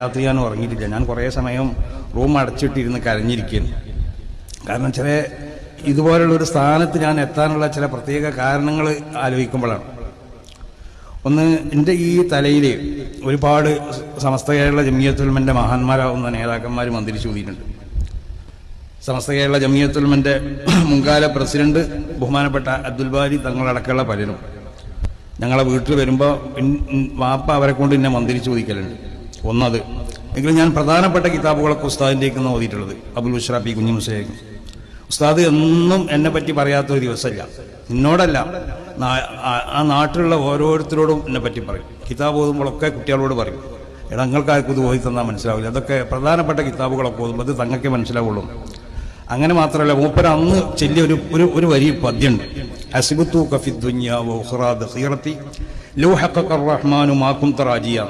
രാത്രി ഞാൻ ഉറങ്ങിയിട്ടില്ല. ഞാൻ കുറേ സമയം റൂം അടച്ചിട്ടിരുന്ന് കരഞ്ഞിരിക്കുന്നു. കാരണം ചില ഇതുപോലുള്ളൊരു സ്ഥാനത്ത് ഞാൻ എത്താനുള്ള ചില പ്രത്യേക കാരണങ്ങൾ ആലോചിക്കുമ്പോഴാണ്. ഒന്ന്, എൻ്റെ ഈ തലയിൽ ഒരുപാട് സമസ്ത കേരള ജമിയത്തുൽമൻ്റെ മഹാന്മാരാവുന്ന നേതാക്കന്മാർ മന്ത്രിച്ചു കൂടിയിട്ടുണ്ട്. സമസ്ത കേരള ജമിയത്തുൽമൻ്റെ മുൻകാല പ്രസിഡന്റ് ബഹുമാനപ്പെട്ട അബ്ദുൽ ബാരി തങ്ങളടക്കമുള്ള പലരും ഞങ്ങളെ വീട്ടിൽ വരുമ്പോൾ വാപ്പ അവരെ കൊണ്ട് എന്നെ മന്ത്രിച്ചു ചോദിക്കലുണ്ട്. ഒന്നത്. എങ്കിലും ഞാൻ പ്രധാനപ്പെട്ട കിതാബുകളൊക്കെ ഉസ്താദിൻ്റെക്ക് ഓതിയിട്ടുള്ളത്. അബുൽ ബുശ്ര പി കുഞ്ഞിമുസ്ലിം ഉസ്താദ് എന്നും എന്നെ പറ്റി പറയാത്തൊരു ദിവസമില്ല. എന്നോടല്ല, ആ നാട്ടിലുള്ള ഓരോരുത്തരോടും എന്നെ പറ്റി പറയും. കിതാബ് ഓതുമ്പോഴൊക്കെ കുട്ടികളോട് പറയും, എടാ നിങ്ങൾക്കാർക്കും ഇത് ഓതി തന്നാൽ മനസ്സിലാവില്ല, അതൊക്കെ പ്രധാനപ്പെട്ട കിതാബുകളൊക്കെ ഓതുമ്പോൾ അത് തങ്ങൾക്ക് മനസ്സിലാവുള്ളൂ. അങ്ങനെ മാത്രമല്ല, മൂപ്പര അന്ന് ചെല്ലിയ ഒരു വരി പദ്യമുണ്ട്. അസ്ബത്തു കഫി ദുനിയ വഖറാ ദഖീറതി ലൗ ഹഖഖ റഹ്മാനു മാ കുൻത റാജിയ.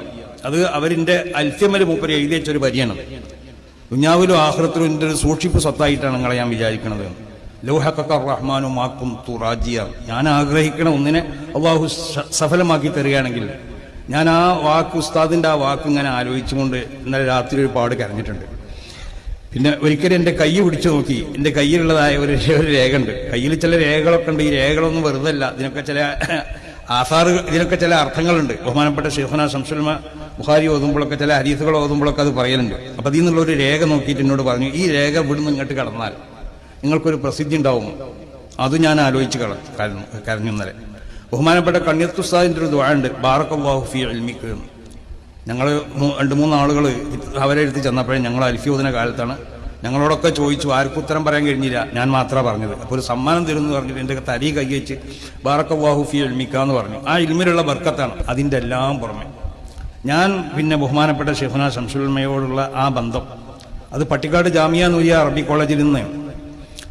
അത് അവരിൻ്റെ അൽഫ്യമൽ മൂപ്പര് എഴുതി വെച്ചൊരു വരിയാണ്. ദുനിയാവിലും ആഖിറത്തിലും എൻ്റെ ഒരു സൂക്ഷിപ്പ് സ്വത്തായിട്ടാണ് നിങ്ങളെ ഞാൻ വിചാരിക്കുന്നത്. ലൗ ഹഖഖ റഹ്മാനു മാ കുൻതു റാജിയ. ഞാൻ ആഗ്രഹിക്കണ ഒന്നിനെ അല്ലാഹു സഫലമാക്കി തരികയാണെങ്കിൽ ഞാൻ ആ വാക്ക്, ഉസ്താദിൻ്റെ ആ വാക്ക് ഇങ്ങനെ ആലോചിച്ചുകൊണ്ട് ഇന്നലെ രാത്രി ഒരുപാട് കരഞ്ഞിട്ടുണ്ട്. പിന്നെ ഒരിക്കലും എൻ്റെ കൈ പിടിച്ചു നോക്കി, എൻ്റെ കയ്യിലുള്ളതായ ഒരു രേഖ ഉണ്ട്. കയ്യിൽ ചില രേഖകളൊക്കെ ഉണ്ട്. ഈ രേഖകളൊന്നും വെറുതെ അല്ല, ഇതിനൊക്കെ ചില ആസാറുകൾ, ഇതിനൊക്കെ ചില അർത്ഥങ്ങളുണ്ട്. ബഹുമാനപ്പെട്ട ശൈഖുനാ ശംസുൽ ബുഖാരി ഓതുമ്പോഴൊക്കെ ചില ഹദീസുകൾ ഓതുമ്പോഴൊക്കെ അത് പറയലുണ്ട്. അപ്പം അതിൽ നിന്നുള്ളൊരു രേഖ നോക്കിയിട്ട് എന്നോട് പറഞ്ഞു, ഈ രേഖ ഇവിടുന്ന് ഇങ്ങോട്ട് കടന്നാൽ നിങ്ങൾക്കൊരു പ്രസിദ്ധി ഉണ്ടാവും. അത് ഞാൻ ആലോചിച്ച് കരഞ്ഞു ഇന്നലെ. ബഹുമാനപ്പെട്ട കണ്യത്തുസ്താദിൻ്റെ ഒരു ദുആ ഉണ്ട്, ബാറക്കല്ലാഹു ഫീ ഇൽമിക. ഞങ്ങൾ 2-3 ആളുകൾ അവരെ എടുത്ത് ചെന്നപ്പോഴേ, ഞങ്ങൾ അൽഫി ഓതുന്ന കാലത്താണ്, ഞങ്ങളോടൊക്കെ ചോദിച്ചു, ആർക്കും ഉത്തരം പറയാൻ കഴിഞ്ഞില്ല, ഞാൻ മാത്രമാണ് പറഞ്ഞത്. അപ്പോൾ ഒരു സമ്മാനം തരുമെന്ന് പറഞ്ഞിട്ട് എൻ്റെ തലി കൈ വെച്ച് ബാറക്കല്ലാഹു ഫീ ഇൽമിക എന്ന് പറഞ്ഞു. ആ ഇൽമിലുള്ള ബർക്കത്താണ്. അതിൻ്റെ എല്ലാം പുറമെ ഞാൻ പിന്നെ ബഹുമാനപ്പെട്ട ശൈഖുനാ ശംസുൽമയോടുള്ള ആ ബന്ധം, അത് പട്ടിക്കാട് ജാമിയ നൂരിയ അറബി കോളേജിൽ നിന്ന്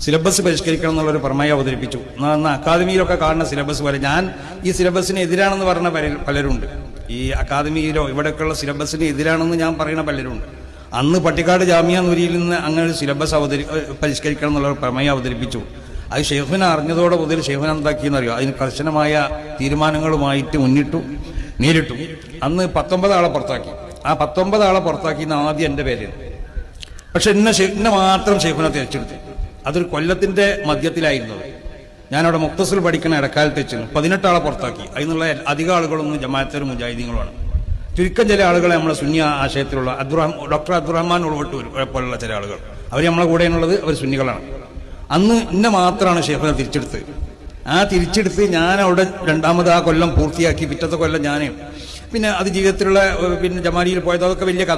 സിലബസ് പരിഷ്കരിക്കണം എന്നുള്ളൊരു പ്രമേയം അവതരിപ്പിച്ചു. എന്നാൽ അക്കാദമിയിലൊക്കെ കാണുന്ന സിലബസ് പോലെ ഞാൻ ഈ സിലബസിന് എതിരാണെന്ന് പറഞ്ഞ പലരുണ്ട്. ഈ അക്കാദമിയിലോ ഇവിടെയൊക്കെയുള്ള സിലബസിന് എതിരാണെന്ന് ഞാൻ പറയുന്ന പലരുണ്ട്. അന്ന് പട്ടിക്കാട് ജാമിയ നൂരിയിൽ നിന്ന് അങ്ങനെ ഒരു സിലബസ് പരിഷ്കരിക്കണം എന്നുള്ള പ്രമേയം അവതരിപ്പിച്ചു. അത് ഷെയ്ഖുന അറിഞ്ഞതോടെ മുതൽ ഷെയ്ഖുന എന്താക്കിയെന്നറിയോ, അതിന് കർശനമായ തീരുമാനങ്ങളുമായിട്ട് നേരിട്ടു. അന്ന് 19 ആളെ പുറത്താക്കി. ആ 19 ആളെ പുറത്താക്കിയെന്ന് ആദ്യം എൻ്റെ പേര്. പക്ഷെ എന്നെ മാത്രം ഷെയ്ഖുന തിരച്ചെടുത്തു. അതൊരു കൊല്ലത്തിൻ്റെ മധ്യത്തിലായിരുന്നത്. ഞാനവിടെ മുഖ്തസൽ പഠിക്കുന്ന ഇടക്കാലത്ത് വെച്ചു 18 ആളെ പുറത്താക്കി. അതിനുള്ള അധിക ആളുകളൊന്നും ജമാഅത്തെ മുജാഹിദീങ്ങളുമാണ്. ചുരുക്കം ചില ആളുകളെ നമ്മളെ സുന്നി ആശയത്തിലുള്ള ഡോക്ടർ അബ്ദുറഹ്മാൻ ഉൾവട്ടൂർ പോലുള്ള ചില ആളുകൾ, അവർ നമ്മളെ കൂടെയുള്ളത് അവർ സുന്നികളാണ്. അന്ന് എന്നെ മാത്രമാണ് ഷെയ്ഖുന തിരിച്ചെടുത്ത്. ആ തിരിച്ചെടുത്ത് ഞാൻ അവിടെ 2ാമത് ആ കൊല്ലം പൂർത്തിയാക്കി. പിറ്റത്തെ കൊല്ലം ഞാൻ പിന്നെ അത് ജീവിതത്തിലുള്ള പിന്നെ ജമാലിയിൽ പോയത്, അതൊക്കെ വലിയ